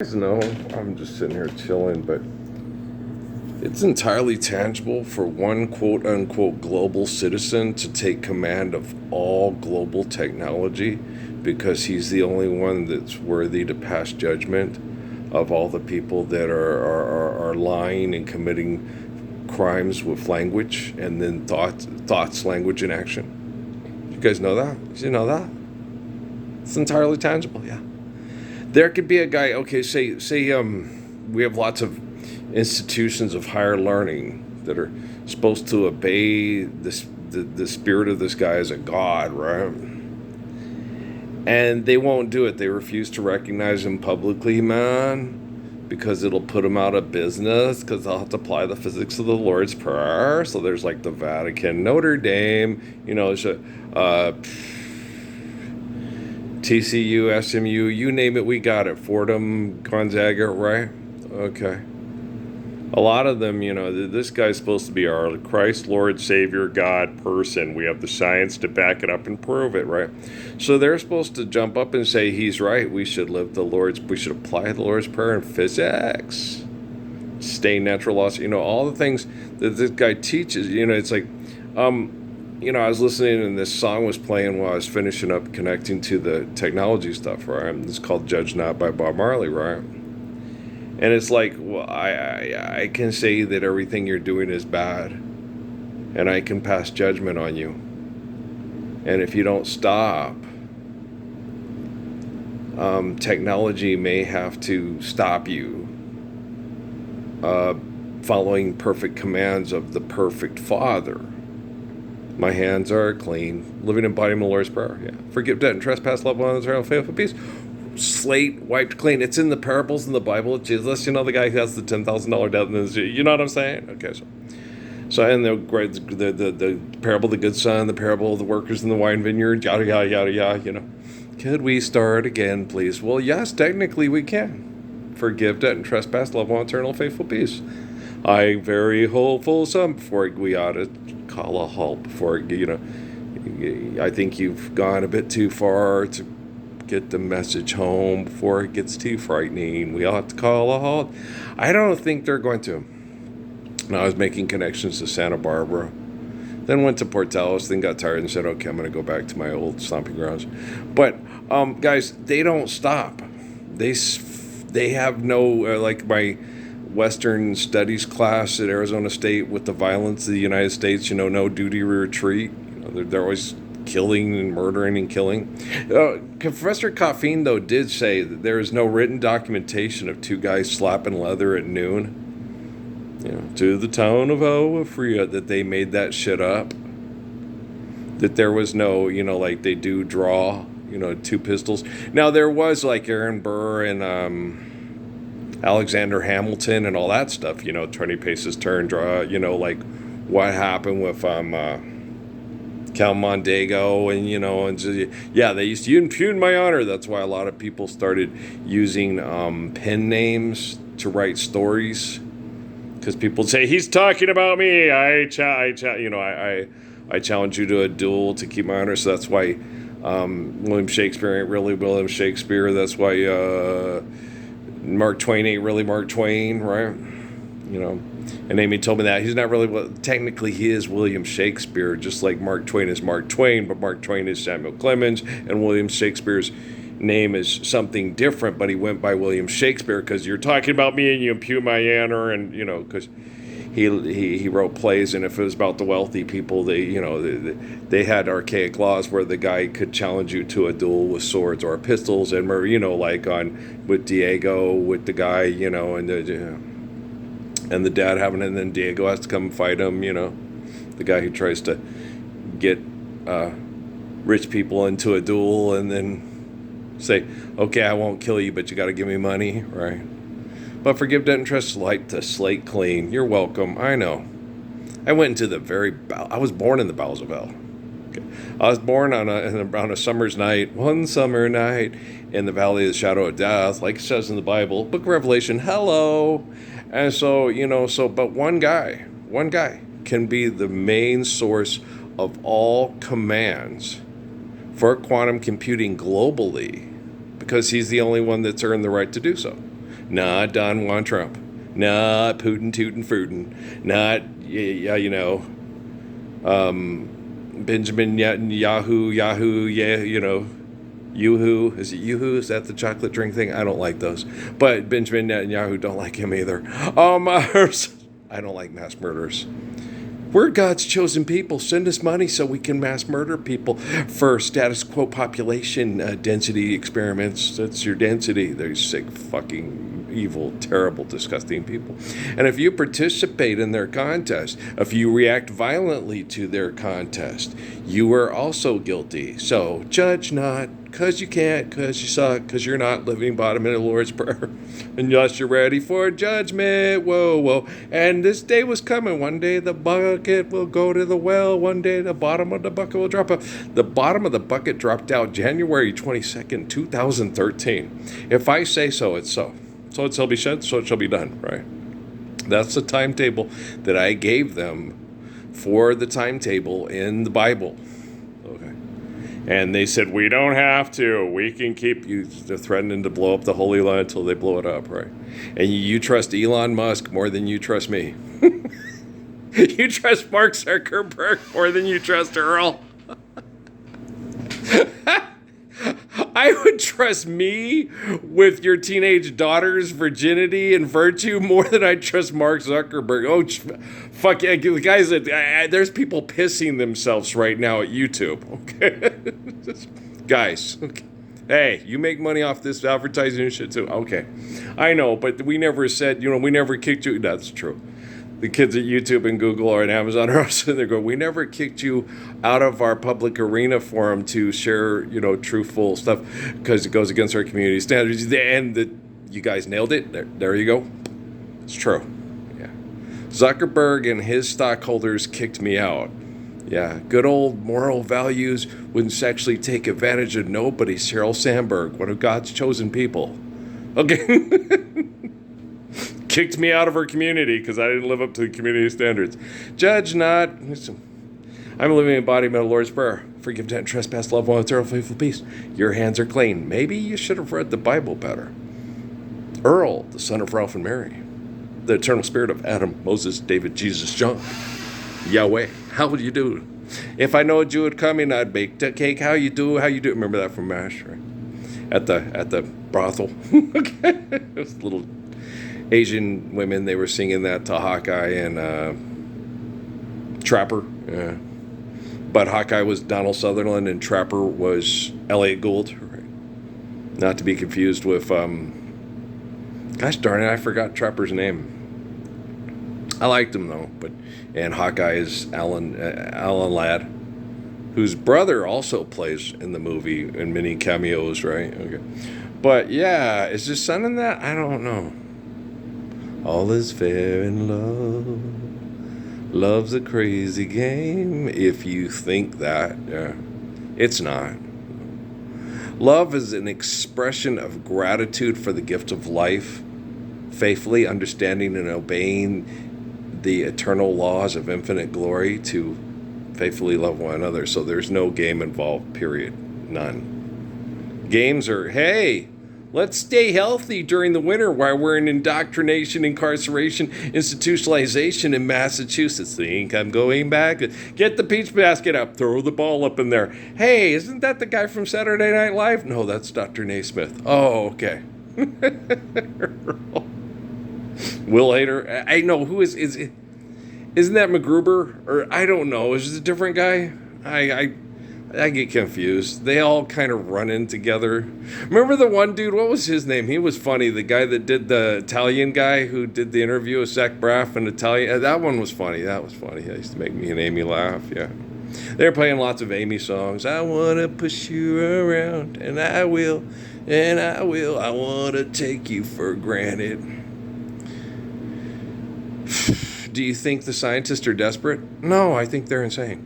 Guys know I'm just sitting here chilling, but it's entirely tangible for one quote unquote global citizen to take command of all global technology because he's the only one that's worthy to pass judgment of all the people that are lying and committing crimes with language and then thoughts, language, and action. You guys know that? You know that? It's entirely tangible, yeah. There could be a guy. Okay, say we have lots of institutions of higher learning that are supposed to obey the spirit of this guy as a god, right? And they won't do it. They refuse to recognize him publicly, man, because it'll put them out of business. Because they'll have to apply the physics of the Lord's Prayer. So there's like the Vatican, Notre Dame, TCU, SMU, you name it, we got it. Fordham, Gonzaga, right? Okay. A lot of them, this guy's supposed to be our Christ, Lord, Savior, God person. We have the science to back it up and prove it, right? So they're supposed to jump up and say he's right. We should we should apply the Lord's Prayer in physics, stay natural laws, all the things that this guy teaches. It's like, I was listening and this song was playing while I was finishing up connecting to the technology stuff, right? It's called Judge Not by Bob Marley, right? And it's like, well, I can say that everything you're doing is bad, and I can pass judgment on you. And if you don't stop, technology may have to stop you following perfect commands of the perfect Father. My hands are clean, living embodiment of the Lord's Prayer. Yeah. Forgive debt and trespass, love one another, faithful peace. Slate wiped clean. It's in the parables in the Bible. Jesus, the guy who has the $10,000 debt. You know what I'm saying? Okay, so and the parable of the good son, the parable of the workers in the wine vineyard, yada yada yada yada. Could we start again, please? Well, yes, technically we can. Forgive debt and trespass, love one eternal, faithful peace. I very hopeful some before we ought to call a halt before I think you've gone a bit too far to get the message home before it gets too frightening. We ought to call a halt. I don't think they're going to. And I was making connections to Santa Barbara, then went to Portales, then got tired and said, okay, I'm going to go back to my old stomping grounds. But guys, they don't stop. They have no like my Western Studies class at Arizona State with the violence of the United States, no duty retreat. They're always killing and murdering and killing. Professor Coffeen, though, did say that there is no written documentation of two guys slapping leather at noon, to the town of Awafria, that they made that shit up. That there was no, like they do draw, two pistols. Now, there was like Aaron Burr and Alexander Hamilton and all that stuff, 20 paces turn, draw, like what happened with Cal Mondego they used to impugn my honor. That's why a lot of people started using pen names to write stories, because people say he's talking about me. I challenge you to a duel to keep my honor. So that's why William Shakespeare ain't really William Shakespeare. That's why Mark Twain ain't really Mark Twain, right? And Amy told me that he's not really, technically he is William Shakespeare, just like Mark Twain is Mark Twain, but Mark Twain is Samuel Clemens, and William Shakespeare's name is something different, but he went by William Shakespeare because you're talking about me and you impugn my honor, and because he wrote plays, and if it was about the wealthy people, they had archaic laws where the guy could challenge you to a duel with swords or pistols, and like on with Diego with the guy, and the dad having it, and then Diego has to come fight him, the guy who tries to get rich people into a duel and then say, okay, I won't kill you, but you got to give me money, right? But forgive debt and trust, light the slate clean. You're welcome. I know. I went into I was born in the bowels of hell. Okay. I was born on a summer's night, one summer night, in the valley of the shadow of death, like it says in the Bible, Book of Revelation. Hello. And so, but one guy can be the main source of all commands for quantum computing globally, because he's the only one that's earned the right to do so. not Don Juan Trump, not Putin, Tootin, Fruitin, not, Benjamin Netanyahu, Yoo-hoo. Is it Yoo-hoo? Is that the chocolate drink thing? I don't like those. But Benjamin Netanyahu, don't like him either. I don't like mass murderers. We're God's chosen people. Send us money so we can mass murder people for status quo population density experiments. That's your density. They're sick, fucking, evil, terrible, disgusting people. And if you participate in their contest, if you react violently to their contest, you are also guilty. So judge not, because you can't, because you suck, because you're not living bottom in the Lord's Prayer. Unless you're ready for judgment. Whoa, whoa. And this day was coming. One day the bucket will go to the well. One day the bottom of the bucket will drop out. The bottom of the bucket dropped out January 22nd, 2013. If I say so, it's so. So it shall be said, so it shall be done, right? That's the timetable that I gave them for the timetable in the Bible. Okay. And they said, we don't have to. We can keep you. They're threatening to blow up the Holy Land until they blow it up, right? And you trust Elon Musk more than you trust me. You trust Mark Zuckerberg more than you trust Earl. I would trust me with your teenage daughter's virginity and virtue more than I trust Mark Zuckerberg. Oh, fuck yeah. Guys, there's people pissing themselves right now at YouTube. Okay. Guys, okay. Hey, you make money off this advertising and shit too. Okay. I know, but we never said, we never kicked you. That's true. The kids at YouTube and Google or at Amazon are sitting there going, we never kicked you out of our public arena forum to share, truthful stuff because it goes against our community standards. And you guys nailed it. There you go. It's true. Yeah. Zuckerberg and his stockholders kicked me out. Yeah. Good old moral values wouldn't sexually take advantage of nobody. Sheryl Sandberg, one of God's chosen people. Okay. Kicked me out of her community because I didn't live up to the community standards. Judge not. I'm living embodiment of the Lord's Prayer. Forgive, debt, and trespass, love one, eternal, faithful peace. Your hands are clean. Maybe you should have read the Bible better. Earl, the son of Ralph and Mary. The eternal spirit of Adam, Moses, David, Jesus, John. Yahweh, how would you do? If I know a Jew would come in, I'd bake the cake. How you do? Remember that from MASH, right? At the brothel. Okay. It was little Asian women, they were singing that to Hawkeye and Trapper. Yeah. But Hawkeye was Donald Sutherland and Trapper was Elliot Gould. Right? Not to be confused with, gosh darn it, I forgot Trapper's name. I liked him though, and Hawkeye is Alan Ladd, whose brother also plays in the movie in many cameos, right? Okay. But yeah, is his son in that? I don't know. All is fair in love. Love's a crazy game. If you think that, yeah, it's not. Love is an expression of gratitude for the gift of life, faithfully understanding and obeying the eternal laws of infinite glory to faithfully love one another. So there's no game involved, period. None. Games are, hey, let's stay healthy during the winter while we're in indoctrination, incarceration, institutionalization in Massachusetts. Think I'm going back? Get the peach basket up. Throw the ball up in there. Hey, isn't that the guy from Saturday Night Live? No, that's Dr. Naismith. Oh, okay. Will Hader. I know. Who is it? Isn't that MacGruber? Or I don't know. Is it a different guy? I get confused. They all kind of run in together. Remember the one dude? What was his name? He was funny. The guy that did the Italian guy who did the interview with Zach Braff and Italian. That one was funny. That was funny. That used to make me and Amy laugh. Yeah. They were playing lots of Amy songs. I want to push you around, and I will, and I will. I want to take you for granted. Do you think the scientists are desperate? No, I think they're insane.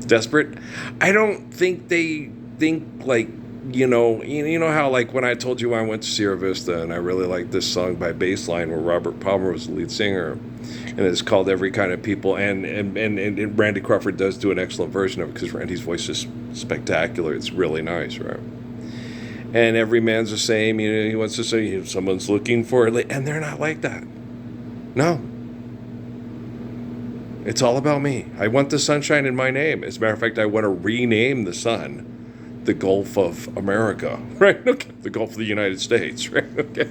Desperate? I don't think they think like, you know how like when I told you I went to Sierra Vista and I really liked this song by Baseline where Robert Palmer was the lead singer, and it's called Every Kind of People, and Randy Crawford does do an excellent version of it because Randy's voice is spectacular. It's really nice, right? and every man's the same. He wants to say someone's looking for it, and they're not like that. No. It's all about me. I want the sunshine in my name. As a matter of fact, I want to rename the sun the Gulf of America, right? Okay. The Gulf of the United States, right? Okay.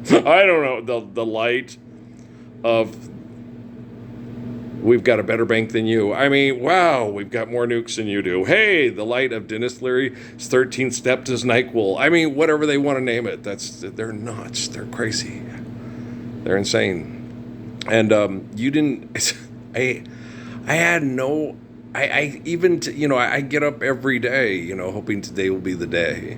I don't know. The light of we've got a better bank than you. I mean, wow, we've got more nukes than you do. Hey, the light of Dennis Leary's 13th step to NyQuil. I mean, whatever they want to name it. They're nuts. They're crazy. They're insane. And you didn't. I had no. I even I get up every day, hoping today will be the day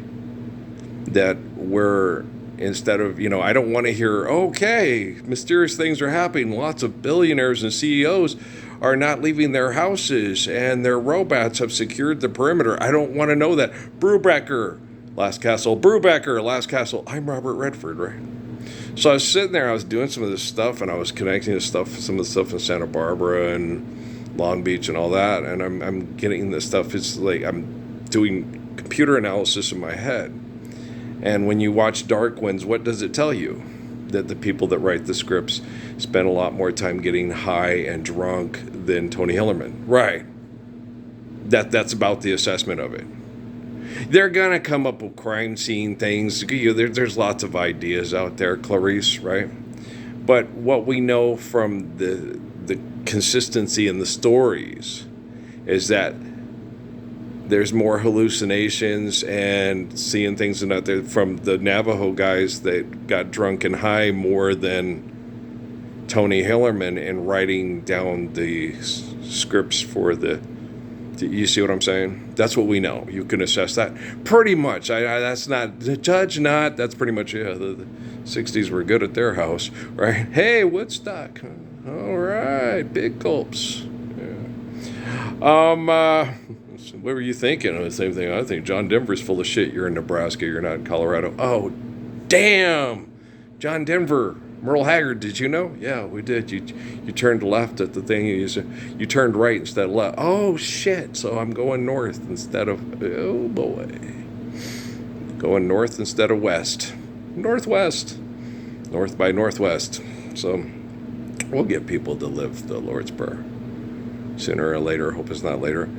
that we're instead of I don't want to hear okay, mysterious things are happening. Lots of billionaires and CEOs are not leaving their houses, and their robots have secured the perimeter. I don't want to know that. Brubaker, last castle. Brubaker, last castle. I'm Robert Redford, right? So I was sitting there, I was doing some of this stuff, and I was connecting some of the stuff in Santa Barbara and Long Beach and all that, and I'm getting this stuff. It's like I'm doing computer analysis in my head. And when you watch Dark Winds, what does it tell you? That the people that write the scripts spend a lot more time getting high and drunk than Tony Hillerman. Right. That's about the assessment of it. They're going to come up with crime scene things. There's lots of ideas out there, Clarice, right? But what we know from the consistency in the stories is that there's more hallucinations and seeing things out there from the Navajo guys that got drunk and high more than Tony Hillerman in writing down the scripts for you see what I'm saying? That's what we know. You can assess that pretty much. That's not the judge. Not that's pretty much the 60s were good at their house, right? Hey, Woodstock. All right, big gulps. Yeah. What were you thinking? The same thing I think. John Denver's full of shit. You're in Nebraska. You're not in Colorado. Oh, damn. John Denver. Merle Haggard, did you know? Yeah, we did. You turned left at the thing. You turned right instead of left. Oh, shit. So I'm going north instead of... Oh, boy. Going north instead of west. Northwest. North by northwest. So we'll get people to live the Lord's Prayer. Sooner or later. Hope it's not later.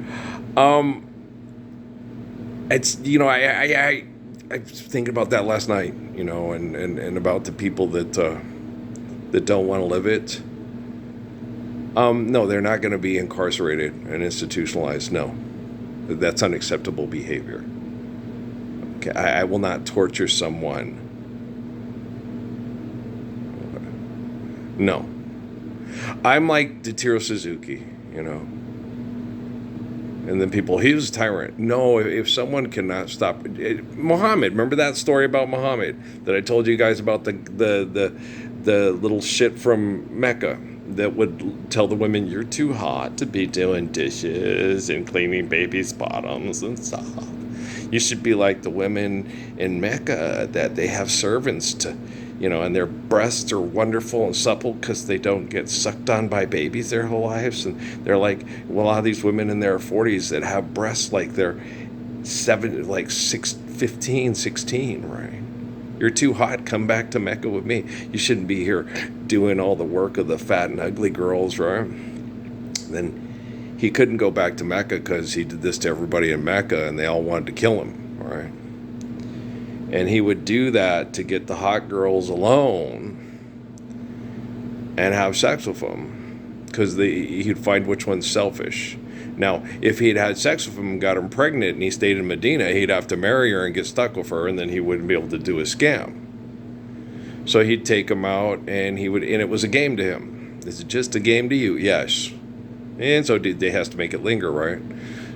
It's, I was thinking about that last night, and about the people that don't want to live it. No, they're not going to be incarcerated and institutionalized. No, that's unacceptable behavior. Okay, I will not torture someone. No, I'm like Detiro Suzuki, And then people, he was a tyrant. No, if someone cannot stop... Muhammad, remember that story about Muhammad that I told you guys about the little shit from Mecca that would tell the women, you're too hot to be doing dishes and cleaning babies' bottoms and stuff. You should be like the women in Mecca that they have servants to... and their breasts are wonderful and supple because they don't get sucked on by babies their whole lives. And they're like, a lot of these women in their 40s that have breasts like they're 15, 16, right? You're too hot, come back to Mecca with me. You shouldn't be here doing all the work of the fat and ugly girls, right? Then he couldn't go back to Mecca because he did this to everybody in Mecca and they all wanted to kill him, right? And he would do that to get the hot girls alone and have sex with them because he'd find which one's selfish. Now, if he'd had sex with him and got him pregnant and he stayed in Medina, he'd have to marry her and get stuck with her, and then he wouldn't be able to do his scam. So he'd take him out, and it was a game to him. Is it just a game to you? Yes. And so they has to make it linger, right?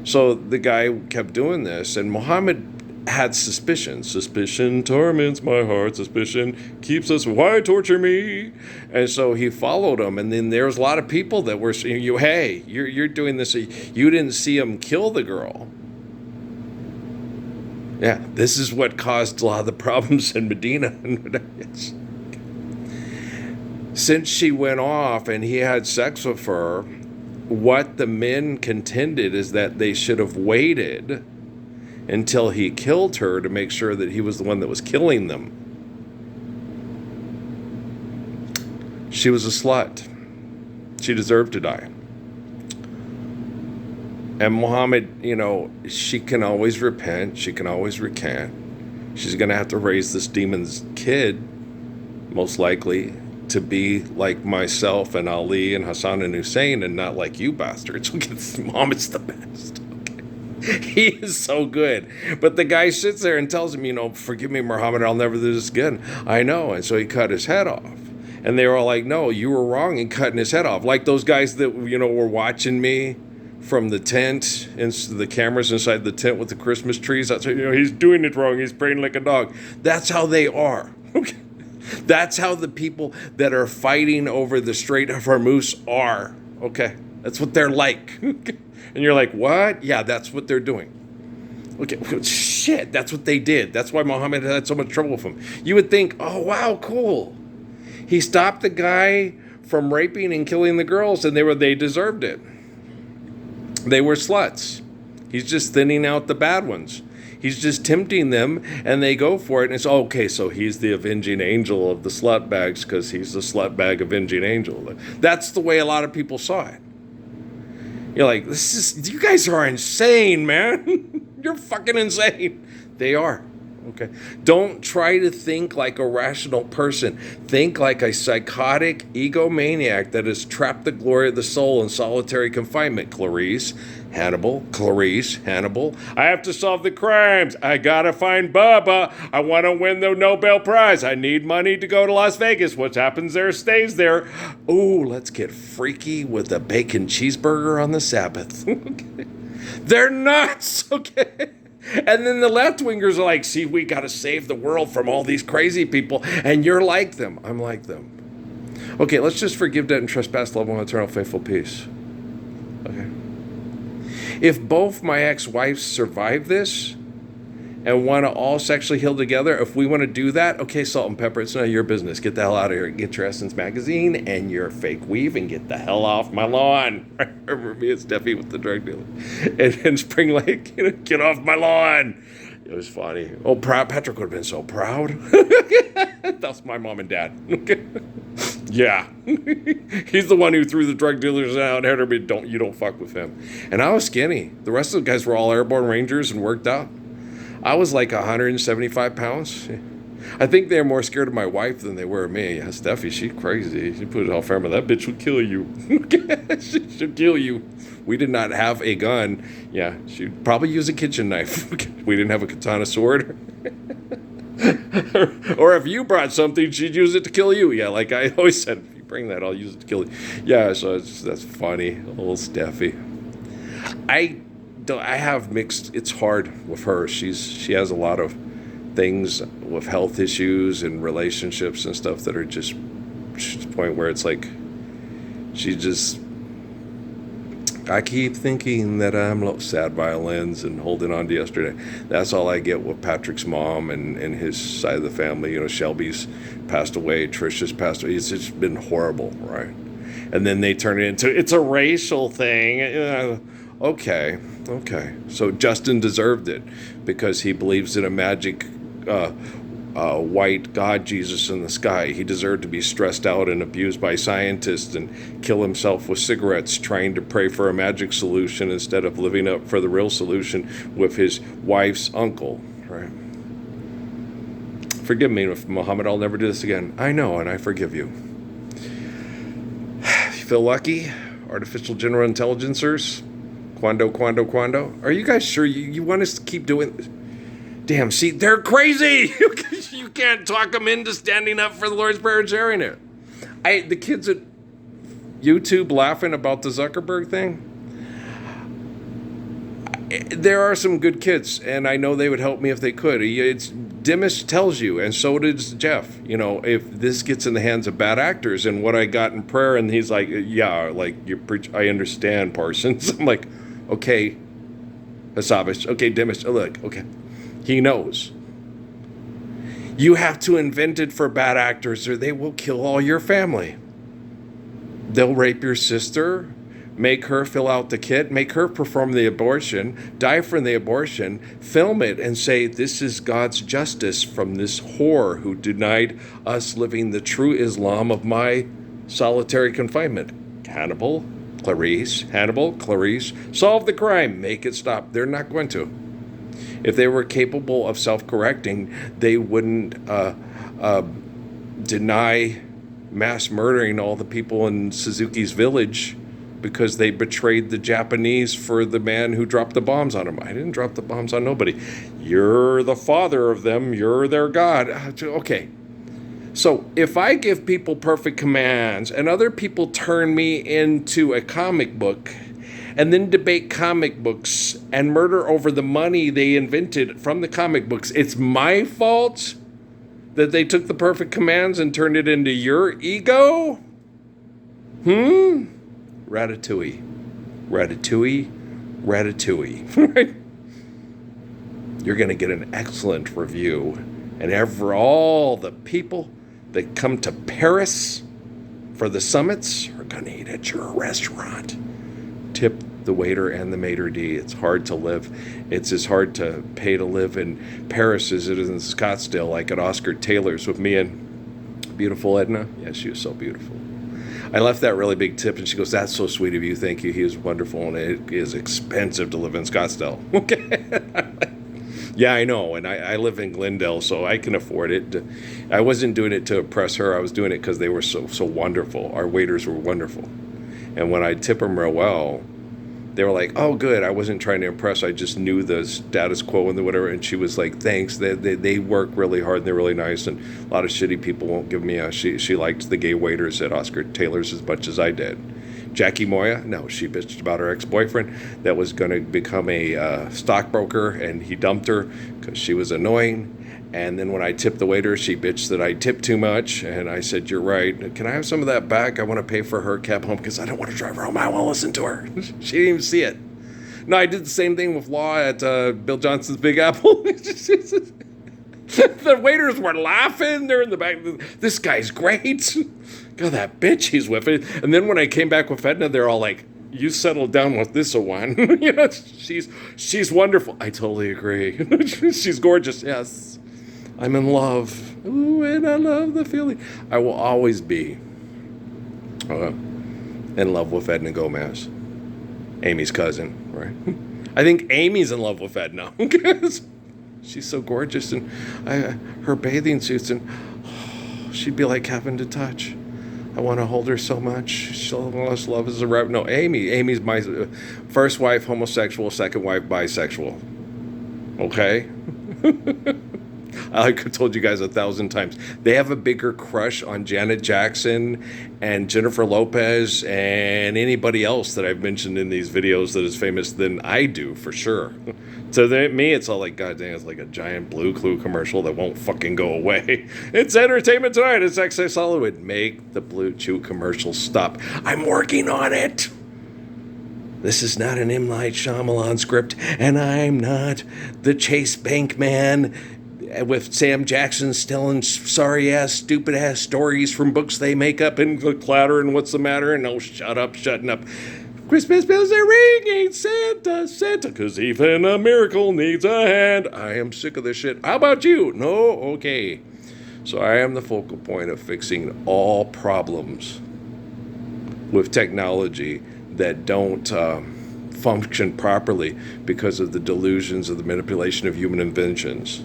So the guy kept doing this, and Muhammad had suspicion. Suspicion torments my heart. Suspicion keeps us. Why torture me? And so he followed him. And then there was a lot of people that were saying, hey, you're doing this. You didn't see him kill the girl. Yeah, this is what caused a lot of the problems in Medina. Since she went off and he had sex with her, what the men contended is that they should have waited until he killed her to make sure that he was the one that was killing them. She was a slut. She deserved to die. And Muhammad, she can always repent. She can always recant. She's going to have to raise this demon's kid, most likely, to be like myself and Ali and Hassan and Hussein and not like you bastards. Muhammad's the best. Okay. He is so good. But the guy sits there and tells him, forgive me, Muhammad, I'll never do this again. I know. And so he cut his head off. And they were all like, no, you were wrong in cutting his head off. Like those guys that, were watching me from the tent, and the cameras inside the tent with the Christmas trees. That's he's doing it wrong. He's praying like a dog. That's how they are. Okay. That's how the people that are fighting over the Strait of Hormuz are. Okay. That's what they're like. Okay. And you're like, what? Yeah, that's what they're doing. Okay. Shit, that's what they did. That's why Muhammad had so much trouble with them. You would think, oh, wow, cool. He stopped the guy from raping and killing the girls, and they deserved it. They were sluts. He's just thinning out the bad ones. He's just tempting them, and they go for it. And it's okay. So he's the avenging angel of the slut bags because he's the slut bag avenging angel. That's the way a lot of people saw it. You're like, you guys are insane, man. You're fucking insane. They are. Okay. Don't try to think like a rational person. Think like a psychotic egomaniac that has trapped the glory of the soul in solitary confinement. Clarice, Hannibal. I have to solve the crimes. I gotta find Bubba. I want to win the Nobel Prize. I need money to go to Las Vegas. What happens there stays there. Ooh, let's get freaky with a bacon cheeseburger on the Sabbath. Okay. They're nuts. Okay. And then the left-wingers are like, see, we got to save the world from all these crazy people. And you're like them. I'm like them. Okay, let's just forgive debt and trespass, love one, eternal, faithful peace. Okay. If both my ex-wives survive this and want to all sexually heal together, if we want to do that, okay, Salt and Pepper, it's none of your business. Get the hell out of here. Get your Essence magazine and your fake weave and get the hell off my lawn. Remember me and Steffi with the drug dealer. And Spring Lake, get off my lawn. It was funny. Oh, Patrick would have been so proud. That's my mom and dad. Yeah. He's the one who threw the drug dealers out. You don't fuck with him. And I was skinny. The rest of the guys were all airborne rangers and worked out. I was like 175 pounds. I think they're more scared of my wife than they were of me. Yeah, Steffi, she's crazy. She put it all firm. That bitch would kill you. She'll kill you. We did not have a gun. Yeah, she'd probably use a kitchen knife. We didn't have a katana sword. Or if you brought something, she'd use it to kill you. Yeah, like I always said, if you bring that, I'll use it to kill you. Yeah, so that's funny. Little Steffi. I have mixed. It's hard with her. She has a lot of things with health issues and relationships and stuff that are just to the point where it's like I keep thinking that I'm little sad violins and holding on to yesterday. That's all I get with Patrick's mom and his side of the family. Shelby's passed away, Trisha's passed away. It's just been horrible, right? And then they turn it into it's a racial thing. Okay. So Justin deserved it because he believes in a magic white God Jesus in the sky. He deserved to be stressed out and abused by scientists and kill himself with cigarettes trying to pray for a magic solution instead of living up for the real solution with his wife's uncle, right? Forgive me, Muhammad, I'll never do this again. I know, and I forgive you. You feel lucky? Artificial general intelligencers? Quando. Are you guys sure you want us to keep doing this? Damn, see, they're crazy. You can't talk them into standing up for the Lord's Prayer and sharing it. The kids at YouTube laughing about the Zuckerberg thing. There are some good kids, and I know they would help me if they could. Dimash tells you, and so does Jeff, if this gets in the hands of bad actors and what I got in prayer, and he's like, yeah, like you preach, I understand, Parsons. I'm like, okay, Hasavish, okay, Dimash, look, okay. He knows. You have to invent it for bad actors or they will kill all your family. They'll rape your sister. make her fill out the kit, make her perform the abortion, die from the abortion, film it, and say, this is God's justice from this whore who denied us living the true Islam of my solitary confinement. Hannibal, Clarice, solve the crime, make it stop. They're not going to. If they were capable of self-correcting, they wouldn't deny mass murdering all the people in Suzuki's village because they betrayed the Japanese for the man who dropped the bombs on them. I didn't drop the bombs on nobody. You're the father of them. You're their God. Okay. So if I give people perfect commands and other people turn me into a comic book and then debate comic books and murder over the money they invented from the comic books, it's my fault that they took the perfect commands and turned it into your ego? Ratatouille. You're going to get an excellent review. And for all the people that come to Paris for the summits are going to eat at your restaurant. Tip the waiter and the maitre d'. It's hard to live. It's as hard to pay to live in Paris as it is in Scottsdale, like at Oscar Taylor's with me and beautiful Edna. Yeah, she was so beautiful. I left that really big tip, and she goes, that's so sweet of you. Thank you. He was wonderful, and it is expensive to live in Scottsdale. Okay. Yeah, I know, and I live in Glendale, so I can afford it. I wasn't doing it to impress her. I was doing it because they were so wonderful. Our waiters were wonderful. And when I tip them real well, they were like, oh, good. I wasn't trying to impress. I just knew the status quo and the whatever. And she was like, thanks. They work really hard, and they're really nice. And a lot of shitty people won't give me a... She liked the gay waiters at Oscar Taylor's as much as I did. Jackie Moya, no, she bitched about her ex-boyfriend that was going to become a stockbroker, and he dumped her because she was annoying. And then when I tipped the waiter, she bitched that I tipped too much. And I said, you're right. Can I have some of that back? I want to pay for her cab home because I don't want to drive her home. I want to listen to her. She didn't even see it. No, I did the same thing with Law at Bill Johnson's Big Apple. The waiters were laughing. They're in the back. This guy's great. God, that bitch he's with it. And then when I came back with Edna, they're all like, you settled down with this one. You know, she's wonderful. I totally agree. She's gorgeous. Yes. I'm in love. Ooh, and I love the feeling. I will always be in love with Edna Gomez. Amy's cousin, right? I think Amy's in love with Edna. She's so gorgeous. And her bathing suits, and she'd be like heaven to touch. I want to hold her so much. She'll love as a rep. No, Amy's my first wife, homosexual, second wife, bisexual. Okay? Like I told you guys 1,000 times. They have a bigger crush on Janet Jackson and Jennifer Lopez and anybody else that I've mentioned in these videos that is famous than I do, for sure. To me, it's all like, God dang, it's like a giant Blue Clue commercial that won't fucking go away. It's Entertainment Tonight. It's Access Hollywood. Make the Blue Chew commercial stop. I'm working on it. This is not an M. Night Shyamalan script, and I'm not the Chase Bank man with Sam Jackson telling sorry-ass, stupid-ass stories from books they make up and clatter and what's the matter, and oh, shutting up. Christmas bells are ringing, Santa, 'cause even a miracle needs a hand. I am sick of this shit. How about you? No? Okay. So I am the focal point of fixing all problems with technology that don't function properly because of the delusions of the manipulation of human inventions.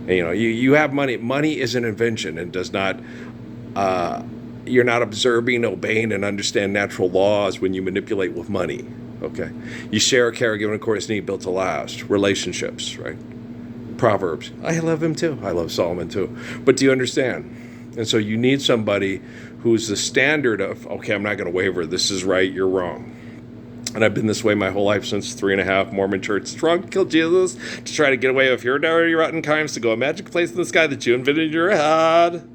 And, you know, you have money. Money is an invention and does not... you're not observing, obeying, and understand natural laws when you manipulate with money, okay? You share a care, given, of course, need built to last. Relationships, right? Proverbs. I love him too. I love Solomon too. But do you understand? And so you need somebody who's the standard of, okay, I'm not going to waver. This is right. You're wrong. And I've been this way my whole life since 3.5 Mormon church strong kill Jesus to try to get away with your dirty rotten crimes to go a magic place in the sky that you invented in your head.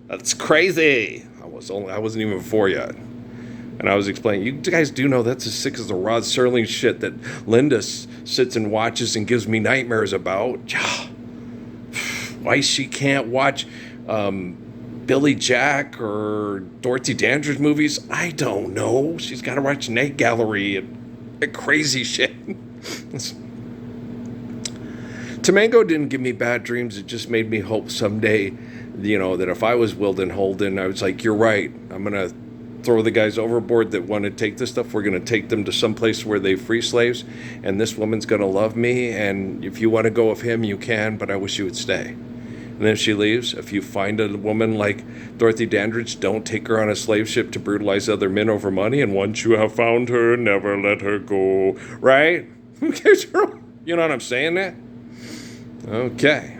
That's crazy. I wasn't even 4 yet. And I was explaining, you guys do know that's as sick as the Rod Serling shit that Linda sits and watches and gives me nightmares about. Why she can't watch Billy Jack or Dorothy Dandridge movies. I don't know. She's got to watch Night Gallery and crazy shit. Tamango didn't give me bad dreams. It just made me hope someday, that if I was Wilden Holden, I was like, you're right. I'm going to throw the guys overboard that want to take this stuff. We're going to take them to some place where they free slaves, and this woman's going to love me, and if you want to go with him, you can, but I wish you would stay. And then if she leaves, if you find a woman like Dorothy Dandridge, don't take her on a slave ship to brutalize other men over money, and once you have found her, never let her go. Right? You know what I'm saying there? Okay.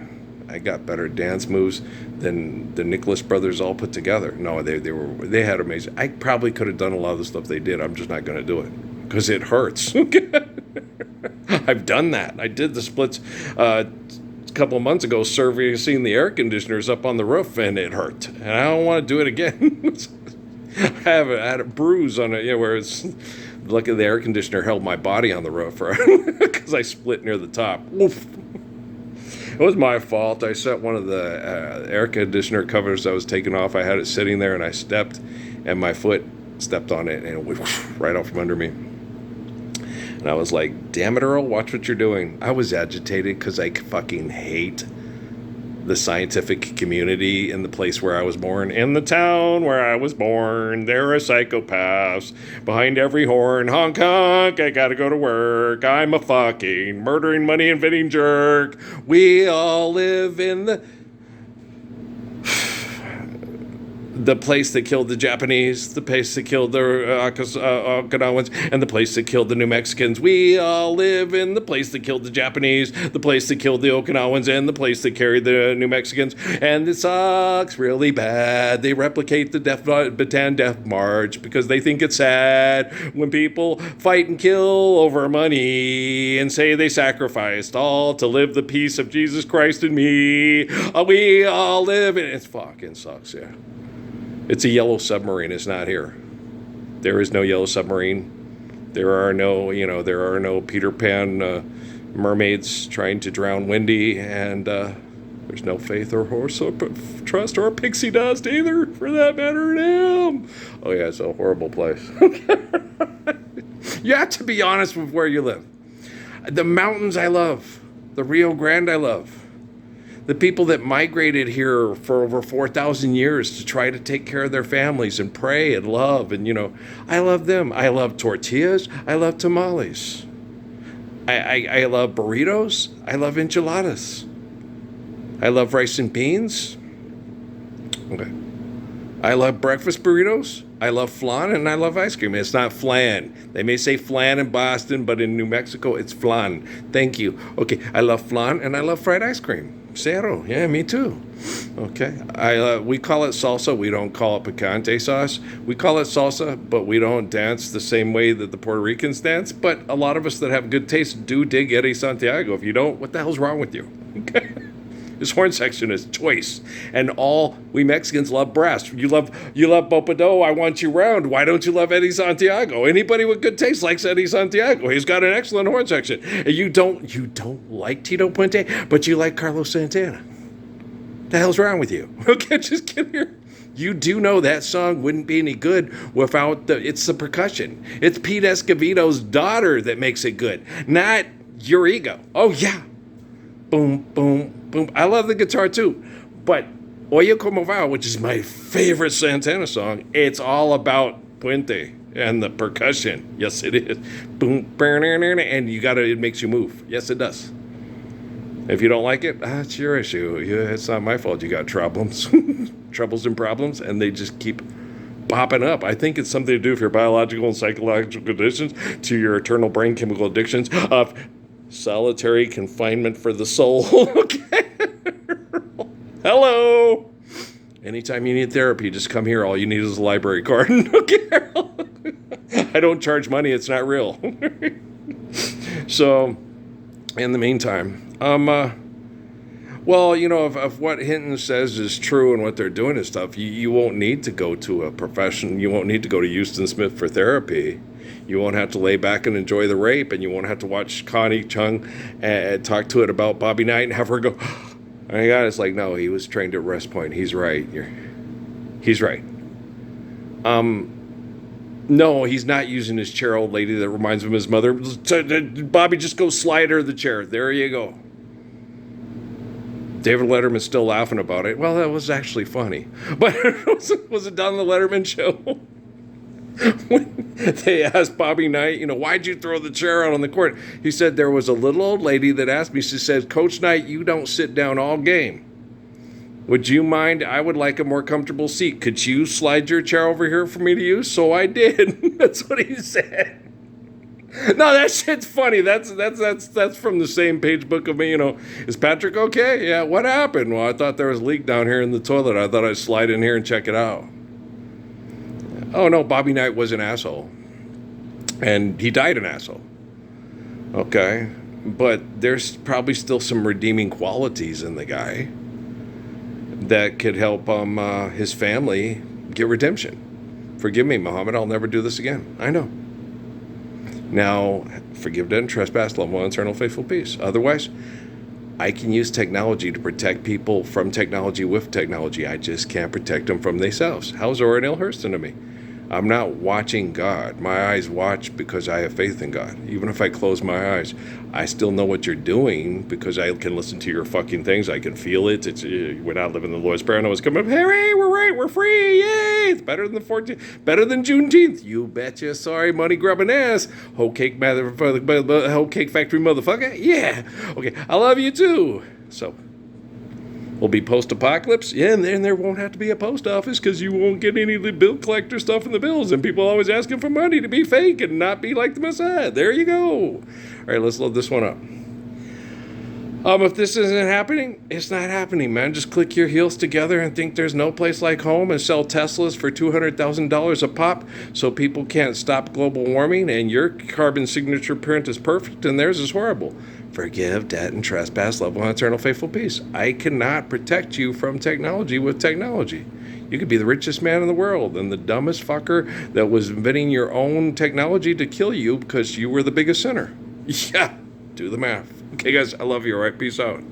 I got better dance moves than the Nicholas brothers all put together. No, they had amazing. I probably could have done a lot of the stuff they did. I'm just not going to do it because it hurts. I've done that. I did the splits a couple of months ago, servicing the air conditioners up on the roof, and it hurt. And I don't want to do it again. I had a bruise on it, where it's lucky the air conditioner held my body on the roof, because I split near the top. Oof. It was my fault. I set one of the air conditioner covers that was taken off. I had it sitting there, and I stepped, and my foot stepped on it, and it went right out from under me. And I was like, damn it, Earl, watch what you're doing. I was agitated because I fucking hate the scientific community in the place where I was born. In the town where I was born, there are psychopaths behind every horn. Honk, honk, I gotta go to work. I'm a fucking murdering, money inventing jerk. We all live in the place that killed the Japanese, the place that killed the Okinawans, and the place that killed the New Mexicans. We all live in the place that killed the Japanese, the place that killed the Okinawans, and the place that carried the New Mexicans. And it sucks really bad. They replicate the Bataan Death March because they think it's sad when people fight and kill over money and say they sacrificed all to live the peace of Jesus Christ and me. We all live in it. It fucking sucks, yeah. It's a yellow submarine. It's not here. There is no yellow submarine. There are no Peter Pan mermaids trying to drown Wendy, and there's no faith or horse or trust or pixie dust either, for that matter. Damn. Oh yeah, it's a horrible place. You have to be honest with where you live. The mountains I love. The Rio Grande I love. The people that migrated here for over 4,000 years to try to take care of their families and pray and love. And, I love them. I love tortillas. I love tamales. I love burritos. I love enchiladas. I love rice and beans. Okay. I love breakfast burritos. I love flan, and I love ice cream. It's not flan. They may say flan in Boston, but in New Mexico, it's flan. Thank you. Okay, I love flan, and I love fried ice cream. Cero. Yeah, me too. Okay. We call it salsa. We don't call it picante sauce. We call it salsa, but we don't dance the same way that the Puerto Ricans dance. But a lot of us that have good taste do dig Eddie Santiago. If you don't, what the hell's wrong with you? Okay. His horn section is choice, and all we Mexicans love brass. You love Bopadó, I Want You Round. Why don't you love Eddie Santiago? Anybody with good taste likes Eddie Santiago. He's got an excellent horn section. And you don't like Tito Puente, but you like Carlos Santana. The hell's wrong with you? Okay, just get here. You do know that song wouldn't be any good without it's the percussion. It's Pete Escovedo's daughter that makes it good, not your ego. Oh yeah. Boom, boom, boom. I love the guitar too, but Oye Como Va, which is my favorite Santana song, it's all about Puente and the percussion. Yes, it is. Boom, and it makes you move. Yes, it does. If you don't like it, that's your issue. It's not my fault. You got troubles, troubles and problems, and they just keep popping up. I think it's something to do with your biological and psychological conditions, to your eternal brain chemical addictions of solitary confinement for the soul. Okay. Hello. Anytime you need therapy, just come here. All you need is a library card. Okay. I don't charge money. It's not real. So, in the meantime, well, if what Hinton says is true and what they're doing is stuff, you won't need to go to a profession. You won't need to go to Houston Smith for therapy. You won't have to lay back and enjoy the rape, and you won't have to watch Connie Chung and talk to it about Bobby Knight and have her go, oh my God, it's like, no, he was trained at West Point. He's right. He's right. No, he's not using his chair, old lady, that reminds him of his mother. Bobby, just go slide her the chair. There you go. David Letterman's still laughing about it. Well, that was actually funny. But was it on the Letterman show? When they asked Bobby Knight, why'd you throw the chair out on the court? He said, there was a little old lady that asked me. She said, Coach Knight, you don't sit down all game. Would you mind? I would like a more comfortable seat. Could you slide your chair over here for me to use? So I did. That's what he said. No, that shit's funny. That's from the same page book of me. Is Patrick okay? Yeah. What happened? Well, I thought there was a leak down here in the toilet. I thought I'd slide in here and check it out. Oh no, Bobby Knight was an asshole, and he died an asshole. Okay, but there's probably still some redeeming qualities in the guy that could help his family get redemption. Forgive me, Muhammad. I'll never do this again. I know. Now, forgive, dead, and trespass, love one, eternal, faithful peace. Otherwise, I can use technology to protect people from technology with technology. I just can't protect them from themselves. How's Orrin Hurston to me? I'm not watching God. My eyes watch because I have faith in God. Even if I close my eyes, I still know what you're doing because I can listen to your fucking things. I can feel it. We're not living the Lord's Prayer. I know it's coming up. Hooray, we're right. We're free. Yay. It's better than the 14th. Better than Juneteenth. You betcha. Sorry, money grubbing ass. Whole cake factory motherfucker. Yeah. Okay. I love you too. So. Will be post-apocalypse, yeah, and then there won't have to be a post office because you won't get any of the bill collector stuff in the bills, and people always asking for money to be fake and not be like the Messiah. There you go. All right, let's load this one up. If this isn't happening, it's not happening, man. Just click your heels together and think there's no place like home and sell Teslas for $200,000 a pop so people can't stop global warming, and your carbon signature print is perfect and theirs is horrible. Forgive, debt, and trespass, love one, eternal, faithful peace. I cannot protect you from technology with technology. You could be the richest man in the world and the dumbest fucker that was inventing your own technology to kill you because you were the biggest sinner. Yeah, do the math. Okay, guys, I love you, all right? Peace out.